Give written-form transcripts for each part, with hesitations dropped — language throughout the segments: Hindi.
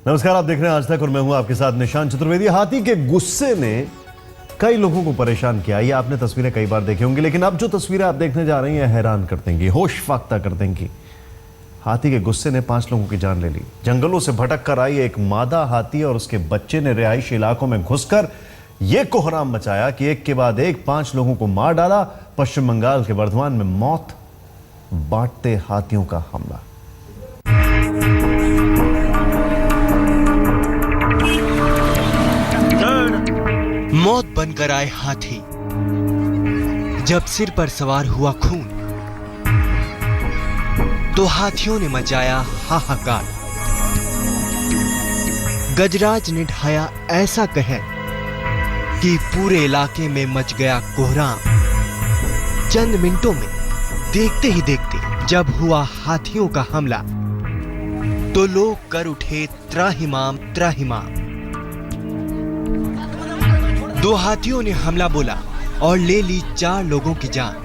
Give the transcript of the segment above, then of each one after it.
नमस्कार, आप देख रहे हैं आज तक और मैं हूं आपके साथ निशांत चतुर्वेदी। हाथी के गुस्से ने कई लोगों को परेशान किया। ये आपने तस्वीरें कई बार देखी होंगी, लेकिन अब जो तस्वीरें आप देखने जा रही हैं हैरान कर देंगी, होश फाख्ता कर देंगी। हाथी के गुस्से ने 5 लोगों की जान ले ली। जंगलों से भटक कर आई एक मादा हाथी और उसके बच्चे ने रिहायशी इलाकों में घुसकर यह कोहराम मचाया कि एक के बाद एक 5 लोगों को मार डाला। पश्चिम बंगाल के वर्धमान में मौत बांटते हाथियों का हमला। मौत बनकर आए हाथी, जब सिर पर सवार हुआ खून तो हाथियों ने मचाया हाहाकार। गजराज ने ढाया ऐसा कहर कि पूरे इलाके में मच गया कोहराम। चंद मिनटों में देखते ही देखते जब हुआ हाथियों का हमला तो लोग कर उठे त्राहिमाम त्राहिमाम। 2 हाथियों ने हमला बोला और ले ली 4 लोगों की जान।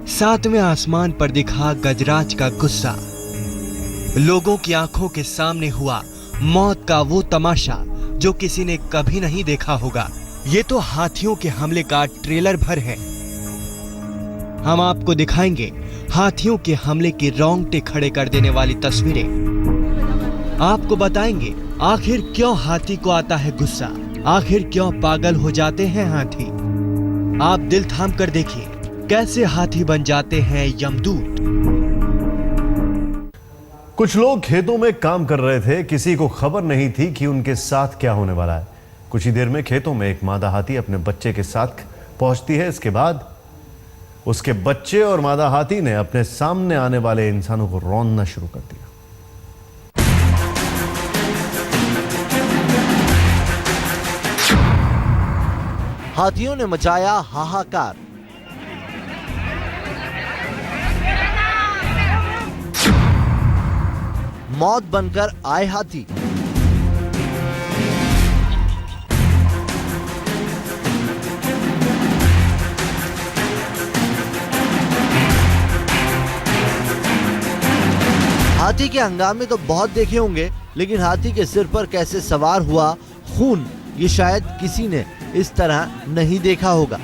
7वें आसमान पर दिखा गजराज का गुस्सा। लोगों की आंखों के सामने हुआ मौत का वो तमाशा जो किसी ने कभी नहीं देखा होगा। ये तो हाथियों के हमले का ट्रेलर भर है। हम आपको दिखाएंगे हाथियों के हमले के रोंगटे खड़े कर देने वाली तस्वीरें। आपको बताएंगे आखिर क्यों हाथी को आता है गुस्सा, आखिर क्यों पागल हो जाते हैं हाथी। आप दिल थाम कर देखिए कैसे हाथी बन जाते हैं यमदूत। कुछ लोग खेतों में काम कर रहे थे। किसी को खबर नहीं थी कि उनके साथ क्या होने वाला है। कुछ ही देर में खेतों में एक मादा हाथी अपने बच्चे के साथ पहुंचती है। इसके बाद उसके बच्चे और मादा हाथी ने अपने सामने आने वाले इंसानों को रौंदना शुरू कर दिया। हाथियों ने मचाया हाहाकार। मौत बनकर आए हाथी। हाथी के हंगामे तो बहुत देखे होंगे, लेकिन हाथी के सिर पर कैसे सवार हुआ खून, ये शायद किसी ने इस तरह नहीं देखा होगा।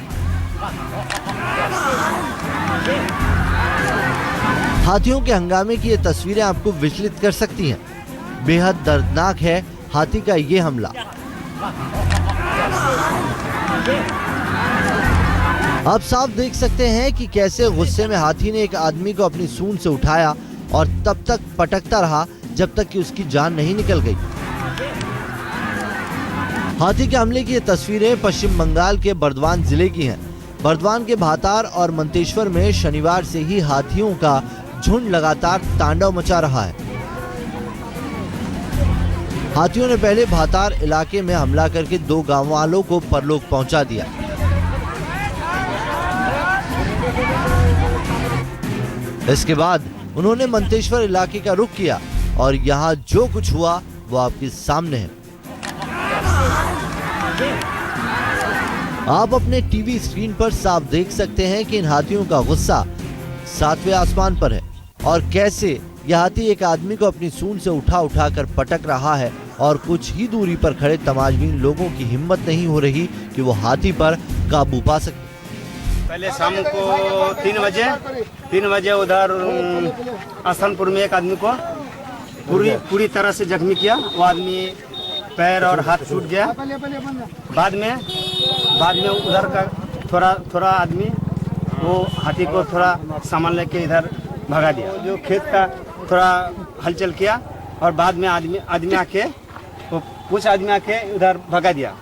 हाथियों के हंगामे की ये तस्वीरें आपको विचलित कर सकती हैं। बेहद दर्दनाक है हाथी का ये हमला। आप साफ देख सकते हैं कि कैसे गुस्से में हाथी ने एक आदमी को अपनी सूंड से उठाया और तब तक पटकता रहा जब तक कि उसकी जान नहीं निकल गई। हाथी के हमले की ये तस्वीरें पश्चिम बंगाल के बर्धवान जिले की हैं। बर्धवान के भातार और मंतेश्वर में शनिवार से ही हाथियों का झुंड लगातार तांडव मचा रहा है। हाथियों ने पहले भातार इलाके में हमला करके 2 गांव वालों को परलोक पहुंचा दिया। इसके बाद उन्होंने मंतेश्वर इलाके का रुख किया और यहाँ जो कुछ हुआ वो आपके सामने है। आप अपने टीवी स्क्रीन पर साफ देख सकते हैं कि इन हाथियों का गुस्सा 7वें आसमान पर है और कैसे यह हाथी एक आदमी को अपनी सूंड से उठा कर पटक रहा है और कुछ ही दूरी पर खड़े तमाशबीन लोगों की हिम्मत नहीं हो रही कि वो हाथी पर काबू पा सके। पहले शाम को 3 बजे उधर आसनपुर में एक आदमी को पूरी तरह से जख्मी किया। वो आदमी पैर और हाथ छूट गया। बाद में उधर का थोड़ा आदमी वो हाथी को थोड़ा सामान लेके इधर भगा दिया। जो खेत का थोड़ा हलचल किया और बाद में आदमी आके वो कुछ आदमी आके उधर भगा दिया।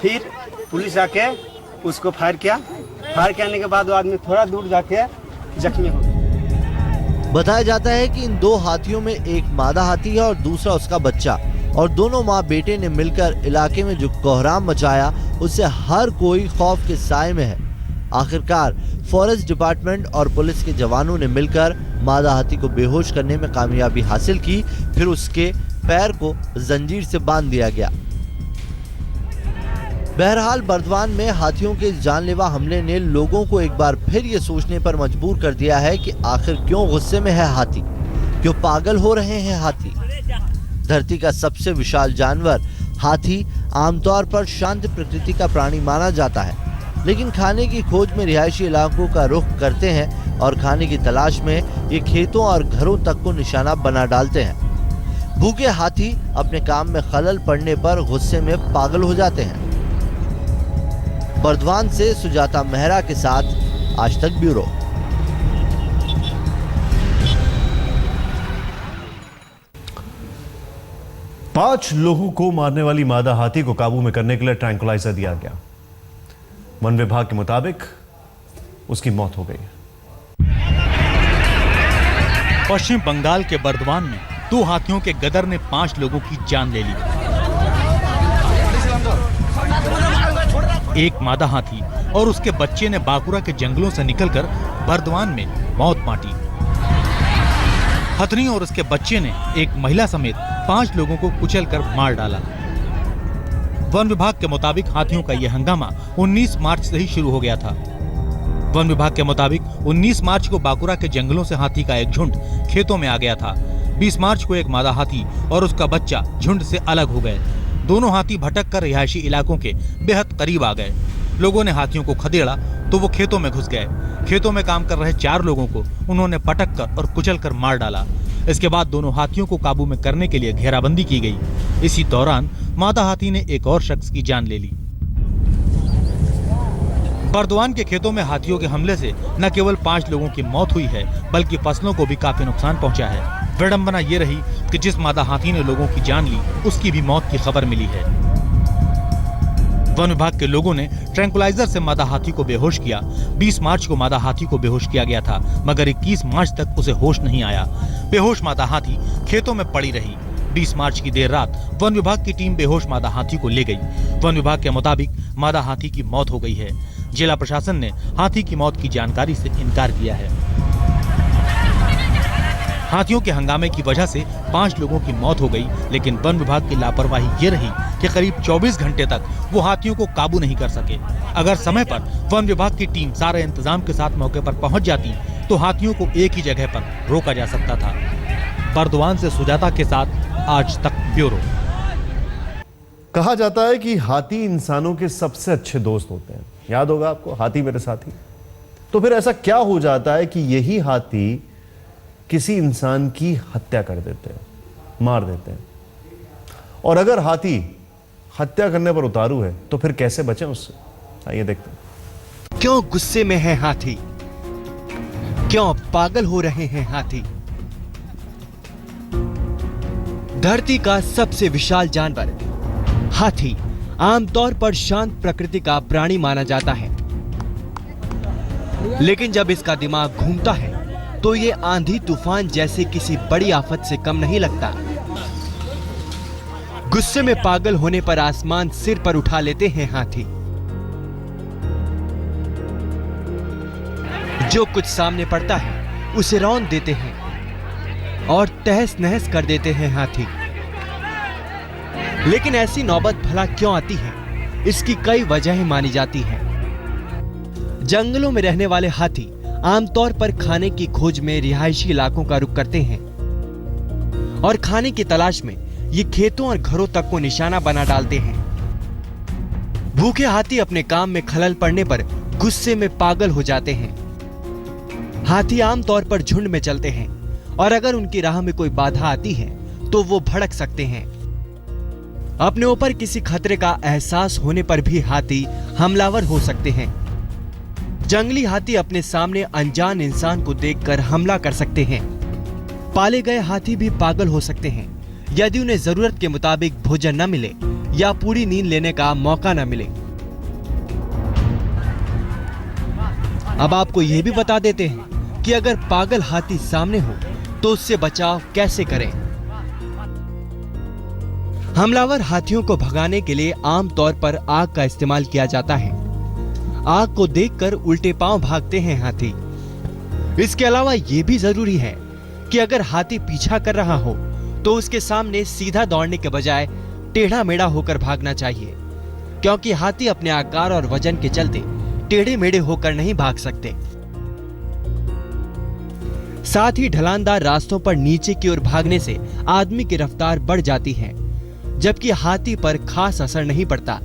फिर पुलिस आके उसको फायर किया। फायर करने के बाद वो आदमी थोड़ा दूर जाके जख्मी हो गया। बताया जाता है कि इन 2 हाथियों में एक मादा हाथी है और दूसरा उसका बच्चा, और दोनों माँ बेटे ने मिलकर इलाके में जो कोहराम मचाया उससे हर कोई खौफ के साए में है। आखिरकार फॉरेस्ट डिपार्टमेंट और पुलिस के जवानों ने मिलकर मादा हाथी को बेहोश करने में कामयाबी हासिल की। फिर उसके पैर को जंजीर से बांध दिया गया। बहरहाल बर्धवान में हाथियों के जानलेवा हमले ने लोगों को एक बार फिर ये सोचने पर मजबूर कर दिया है कि आखिर क्यों गुस्से में है हाथी, क्यों पागल हो रहे हैं हाथी। धरती का सबसे विशाल जानवर हाथी आमतौर पर शांत प्रकृति का प्राणी माना जाता है, लेकिन खाने की खोज में रिहायशी इलाकों का रुख करते हैं और खाने की तलाश में ये खेतों और घरों तक को निशाना बना डालते हैं। भूखे हाथी अपने काम में खलल पड़ने पर गुस्से में पागल हो जाते हैं। बर्दवान से सुजाता मेहरा के साथ आज तक ब्यूरो। पांच लोगों को मारने वाली मादा हाथी को काबू में करने के लिए ट्रैंकुलाइजर दिया गया। वन विभाग के मुताबिक उसकी मौत हो गई। पश्चिम बंगाल के बर्दवान में 2 हाथियों के गदर ने 5 लोगों की जान ले ली। एक मादा हाथी और उसके बच्चे ने बांकुरा के जंगलों से निकलकर बर्दवान में मौत बांटी। हथनी और उसके बच्चे ने एक महिला समेत 5 लोगों को कुचलकर मार डाला। वन विभाग के मुताबिक हाथियों का यह हंगामा 19 मार्च से ही शुरू हो गया था। वन विभाग के मुताबिक 19 मार्च को बांकुरा के जंगलों से हाथी का एक झुंड खेतों में आ गया था। 20 मार्च को एक मादा हाथी और उसका बच्चा झुंड से अलग हो गए। दोनों हाथी भटक कर रिहायशी इलाकों के बेहद करीब आ गए। लोगों ने हाथियों को खदेड़ा तो वो खेतों में घुस गए। खेतों में काम कर रहे 4 लोगों को उन्होंने पटक कर और कुचल कर मार डाला। इसके बाद दोनों हाथियों को काबू में करने के लिए घेराबंदी की गई। इसी दौरान मादा हाथी ने एक और शख्स की जान ले ली। बर्दवान के खेतों में हाथियों के हमले से न केवल 5 लोगों की मौत हुई है, बल्कि फसलों को भी काफी नुकसान पहुंचा है। विडंबना ये रही कि जिस मादा हाथी ने लोगों की जान ली, उसकी भी मौत की खबर मिली है। वन विभाग के लोगों ने ट्रैंकुलाइजर से मादा हाथी को बेहोश किया। 20 मार्च को मादा हाथी को बेहोश किया गया था, मगर 21 मार्च तक उसे होश नहीं आया। बेहोश मादा हाथी खेतों में पड़ी रही। 20 मार्च की देर रात वन विभाग की टीम बेहोश मादा हाथी को ले गई। वन विभाग के मुताबिक मादा हाथी की मौत हो गई है। जिला प्रशासन ने हाथी की मौत की जानकारी से इनकार किया है। हाथियों के हंगामे की वजह से 5 लोगों की मौत हो गई, लेकिन वन विभाग की लापरवाही ये रही कि करीब 24 घंटे तक वो हाथियों को काबू नहीं कर सके। अगर समय पर वन विभाग की टीम सारे इंतजाम के साथ मौके पर पहुंच जाती तो हाथियों को एक ही जगह पर रोका जा सकता था। बर्दवान से सुजाता के साथ आज तक ब्यूरो। कहा जाता है कि हाथी इंसानों के सबसे अच्छे दोस्त होते हैं। याद होगा आपको, हाथी मेरे साथी। तो फिर ऐसा क्या हो जाता है कि यही हाथी किसी इंसान की हत्या कर देते हैं, मार देते हैं? और अगर हाथी हत्या करने पर उतारू है तो फिर कैसे बचें उससे? आइए देखते हैं। क्यों गुस्से में है हाथी? क्यों पागल हो रहे हैं हाथी? धरती का सबसे विशाल जानवर हाथी आमतौर पर शांत प्रकृति का प्राणी माना जाता है, लेकिन जब इसका दिमाग घूमता है तो ये आंधी तूफान जैसे किसी बड़ी आफत से कम नहीं लगता। गुस्से में पागल होने पर आसमान सिर पर उठा लेते हैं हाथी। जो कुछ सामने पड़ता है उसे रौंद देते हैं और तहस नहस कर देते हैं हाथी। लेकिन ऐसी नौबत भला क्यों आती है? इसकी कई वजहें मानी जाती हैं। जंगलों में रहने वाले हाथी आमतौर पर खाने की खोज में रिहायशी इलाकों का रुख करते हैं और खाने की तलाश में ये खेतों और घरों तक को निशाना बना डालते हैं। भूखे हाथी अपने काम में खलल पड़ने पर गुस्से में पागल हो जाते हैं। हाथी आमतौर पर झुंड में चलते हैं और अगर उनकी राह में कोई बाधा आती है तो वो भड़क सकते हैं। अपने ऊपर किसी खतरे का एहसास होने पर भी हाथी हमलावर हो सकते हैं। जंगली हाथी अपने सामने अनजान इंसान को देखकर हमला कर सकते हैं। पाले गए हाथी भी पागल हो सकते हैं यदि उन्हें जरूरत के मुताबिक भोजन न मिले या पूरी नींद लेने का मौका न मिले। अब आपको यह भी बता देते हैं कि अगर पागल हाथी सामने हो तो उससे बचाव कैसे करें। हमलावर हाथियों को भगाने के लिए आमतौर पर आग का इस्तेमाल किया जाता है। आग को देखकर उल्टे पांव भागते हैं हाथी। इसके अलावा यह भी जरूरी है कि अगर हाथी पीछा कर रहा हो तो उसके सामने सीधा दौड़ने के बजाय टेढ़ा मेढ़ा होकर भागना चाहिए, क्योंकि हाथी अपने आकार और वजन के चलते टेढ़े मेढ़े होकर नहीं भाग सकते। साथ ही ढलानदार रास्तों पर नीचे की ओर भागने से आदमी की रफ्तार बढ़ जाती है, जबकि हाथी पर खास असर नहीं पड़ता।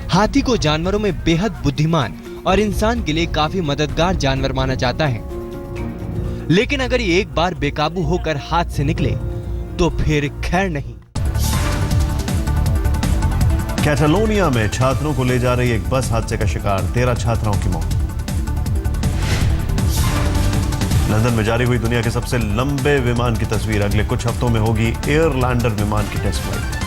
हाथी को जानवरों में बेहद बुद्धिमान और इंसान के लिए काफी मददगार जानवर माना जाता है, लेकिन अगर ये एक बार बेकाबू होकर हाथ से निकले तो फिर खैर नहीं। कैटालोनिया में छात्रों को ले जा रही एक बस हादसे का शिकार, 13 छात्राओं की मौत। लंदन में जारी हुई दुनिया के सबसे लंबे विमान की तस्वीर, अगले कुछ हफ्तों में होगी एयरलैंडर विमान की टेस्ट फ्लाइट।